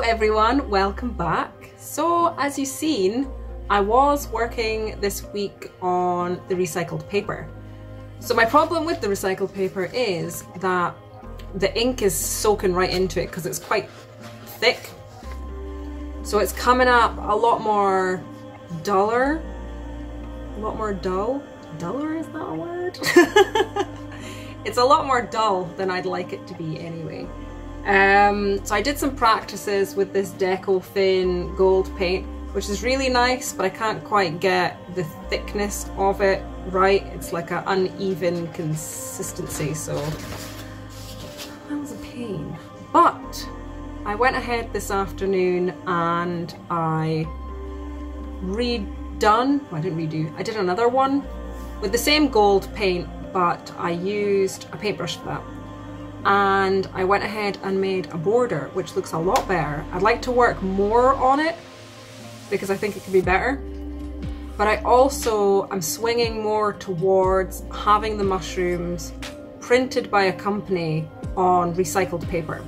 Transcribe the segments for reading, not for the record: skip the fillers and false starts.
everyone, welcome back. So as you've seen, I was working this week on the recycled paper. So my problem with the recycled paper is that the ink is soaking right into it because it's quite thick. So it's coming up a lot more duller, duller, is that a word? It's a lot more dull than I'd like it to be anyway. So I did some practices with this Deco Thin gold paint, which is really nice, but I can't quite get the thickness of it right. It's like an uneven consistency, so that was a pain. But I went ahead this afternoon and I did another one with the same gold paint, but I used a paintbrush for that. And I went ahead and made a border, which looks a lot better. I'd like to work more on it because I think it could be better. But I'm swinging more towards having the mushrooms printed by a company on recycled paper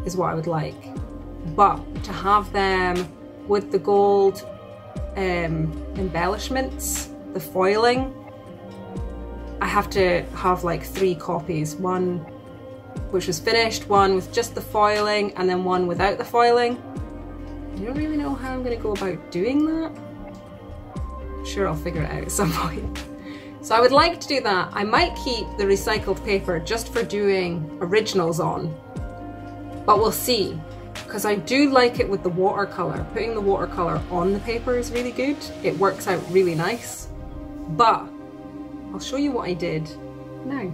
is what I would like. But to have them with the gold embellishments, the foiling, I have to have like 3 copies, one which was finished, one with just the foiling, and then one without the foiling. I don't really know how I'm going to go about doing that. I'm sure I'll figure it out at some point. So I would like to do that. I might keep the recycled paper just for doing originals on, but we'll see, because I do like it with the watercolour. Putting the watercolour on the paper is really good. It works out really nice, but I'll show you what I did now.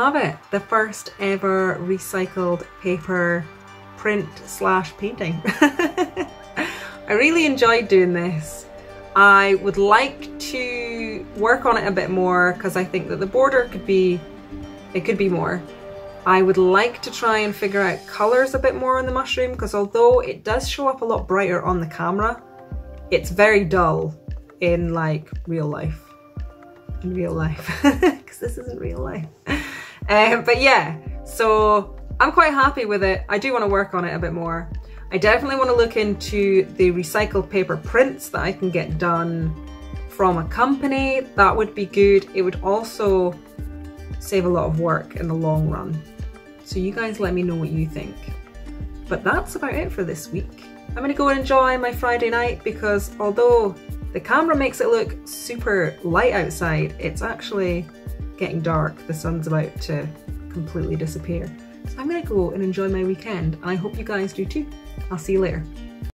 have it, the first ever recycled paper print / painting. I really enjoyed doing this. I would like to work on it a bit more because I think that the border could be more. I would like to try and figure out colours a bit more on the mushroom, because although it does show up a lot brighter on the camera, it's very dull in like real life. In real life, because this isn't real life. But yeah, so I'm quite happy with it. I do want to work on it a bit more. I definitely want to look into the recycled paper prints that I can get done from a company. That would be good. It would also save a lot of work in the long run. So you guys let me know what you think. But that's about it for this week. I'm gonna go and enjoy my Friday night, because although the camera makes it look super light outside, it's actually getting dark. The sun's about to completely disappear. So I'm gonna go and enjoy my weekend, and I hope you guys do too. I'll see you later.